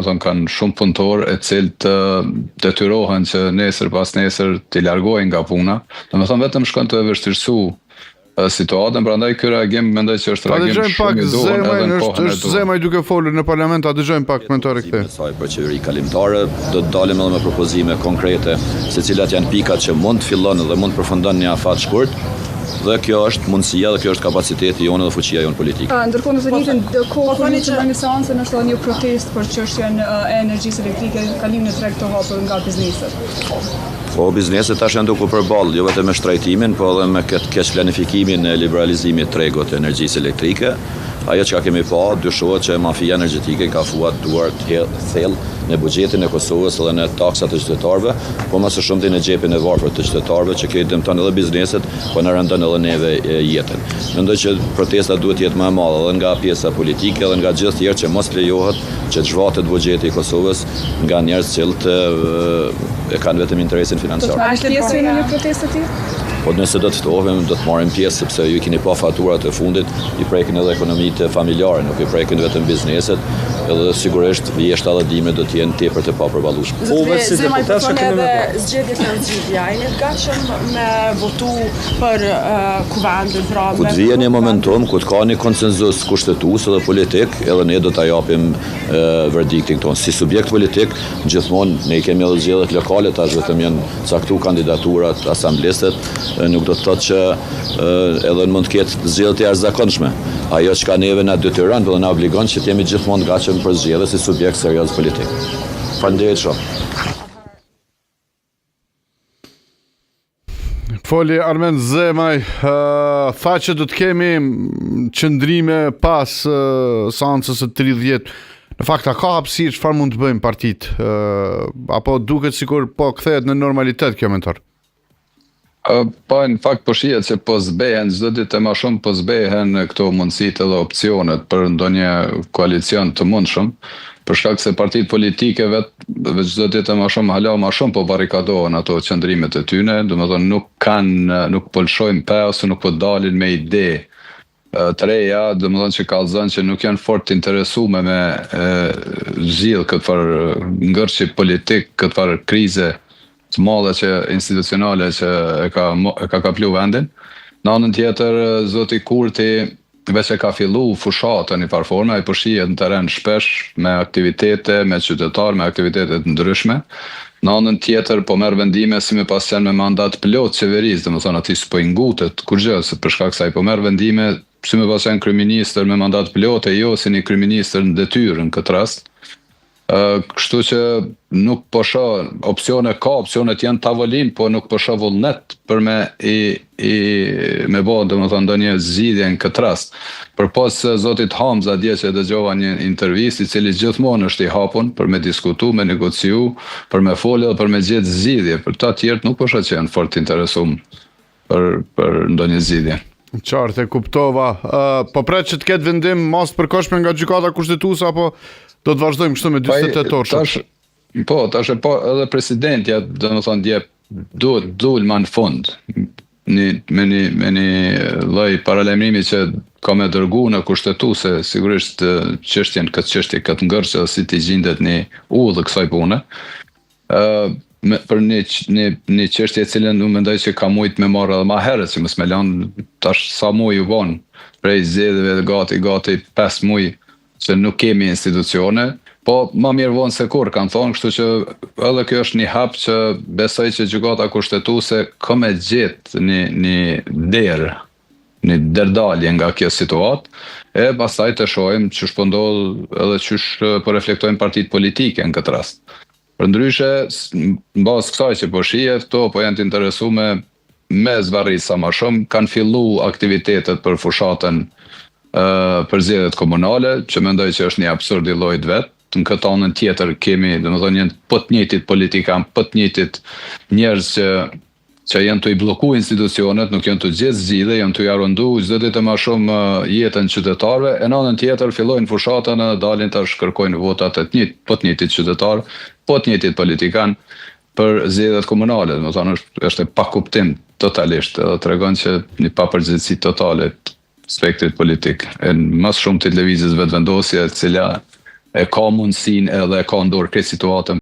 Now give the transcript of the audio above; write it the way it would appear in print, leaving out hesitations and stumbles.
kanë shumë punëtor e cilët detyrohen që nesër pas nesër t'i largojnë nga puna. Domethënë vetëm shkon të vështirësu situatën, prandaj ky reagim mendoj që është reagim shumë i duhur edhe në kohën e është Zemaj duke folur në parlament, a dëgjojmë pak komentare këthe. Saj për qeveri kalimtare, do të dalim edhe me propozime konkrete se cilat janë pikat që mund të fillon dhe mund të përfundon një afat shkurt. Dhe kjo është mundësia dhe kjo është kapaciteti jonë dhe fuqia jonë politike. Ndërkohë në të njëjtën kohë kur një që seancën është një protestë për çështjen e energjisë elektrike, kalimin e treg të hapur nga bizneset. Po bizneset tash janë duke përballë jo vetëm me shtrajtimin, po edhe me këtë keq planifikimin e liberalizimit të tregut të energjisë elektrike. Ajo që kemi pa, dyshohet që mafia energjetike ka fuar duart thellë në buxhetin e Kosovës edhe në taksat e qytetarëve, po më së shumti në xhepin e varfër të qytetarëve që kjo i dëmton edhe bizneset, po na rëndon edhe neve jetën. Mendoj që protesta duhet të jetë më e madhe edhe nga pjesa politike edhe nga gjithë tjerë që mos lejohet që të zhvatet buxheti i Kosovës nga njerëz që e kanë vetëm interesin financiar. A është pjesë në një protestë të tillë? Po nëse do të ftohemi, do të marrim pjesë sepse ju keni pa faturat e fundit, i prekin edhe ekonomitë familjare, nuk i prekin vetëm bizneset, edhe sigurisht vjeshta dhe dimre do të jenë tepër të papërballueshme. Zemaj përton edhe zgjedhjet në zgjidhja, a jeni të gatshëm me votu për kuvendin, pra ku të vjen një momentum ku të ka një konsenzus kushtetues edhe politik, edhe ne do ta japim verdiktin tonë. Si subjekt politik, gjithmonë ne kemi edhe zgjedhjet lokale, tash vetëm janë caktuar kandidaturat asamblesët, nuk do të thotë që edhe mund të ketë zgjedhje të jashtëzakonshme. Ajo që ka neve na detyron dhe na obligon që të jemi gjithmonë të gatshëm për zgjedhje si subjekt serioz politik. Faleminderit shumë. Foli Armen Zemaj, tha që do të kemi qëndrime pas seancës së 30. Në fakt, a ka hapësirë çfarë mund të bëjmë partitë? Apo duket sikur po kthehet në normalitet kjo mentor? Po në fakt po shihet se po zbehen çdo ditë më shumë po zbehen këto mundësitë edhe opsionet për ndonjë koalicion të mundshëm, për shkak se partitë politike vetë çdo ditë më shumë po barrikadohen ato qëndrimet e tyre, domethënë nuk po lëshojnë pe ose nuk po dalin me ide të reja, domethënë që kallëzon që nuk janë fort interesuar me zgjidh këtë farë ngërçi politik, këtë farë krize të madhe që institucionale që e ka kaplu vendin. Në anën tjetër, zoti Kurti veç e ka fillu fushatën në një farë ai po shihet në terren shpesh me aktivitete, me qytetarë, me aktivitete të ndryshme. Në anën tjetër po merr vendime si me pas qenë me mandat plot qeverisë, domethënë aty s'po i ngutet kurrë, se për shkak se ai po merr vendime si me pas qenë kryeministër me mandat plot e jo si një kryeministër në detyrë në këtë rast. Kështu që nuk po shoh opsionet janë tavolin, po nuk po shoh vullnet për me bë domethënë ndonjë zgjidhje në këtë rast. Përpos zotit Hamza dje që dëgjova një intervistë i cili gjithmonë është i hapur për me diskutu, me negociu, për me folë dhe për me gjetë zgjidhje. Për ta tjerë nuk po shoh që janë fort interesuar për ndonjë zgjidhje. Qartë, e kuptova. Po pret që të ketë vendim mas të përkohshme nga gjykata kushtetuese apo do të vazhdojmë kështu me 48 orë? Tash edhe presidentja, domethënë dje duhet dul më në fund me një lloj paralajmërimi që ka me dërgu në kushtetuese sigurisht këtë çështje ngërçë si të gjendet në udhë kësaj pune. Për një çështje e cilën unë mendoj që ka mujt me marrë edhe më herët, që mos më lanë tash sa muaj u von prej zgjedhjeve gati 5 muaj që nuk kemi institucione, po më mirë vonë se kur kanë thonë, kështu që edhe kjo është një hap që besoj që gjykata kushtetuese ka me gjetë një derdalje nga kjo situatë, e pastaj të shohim ç'është po ndodh edhe ç'është po reflektojnë partitë politike në këtë rast. Përndryshe, në bazë kësaj që po shihet, këto po janë të interesuar me zvarrit sa më shumë, kanë fillu aktivitetet për fushatën për zgjedhjet komunale, që mendoj që është një absurd i llojit vet. Në këtë anën tjetër kemi, domethënë janë po të njëjtit politikan, po të njëjtit njerëz që janë të i blloku institucionet, nuk janë të gjetë zgjidhje, janë të i arundu çdo ditë më shumë jetën qytetarëve, e në anën tjetër fillojnë fushatën e dalin tash kërkojnë votat e të njëjtit qytetar, po të njëjtit politikan për zgjedhjet komunale, domethënë është pa kuptim totalisht, edhe tregon që një papërgjegjësi totale spektrit politik. E mas shumë të lëvizjes vetëvendosje, cila e ka mundësinë edhe ka ndorë këtë situatën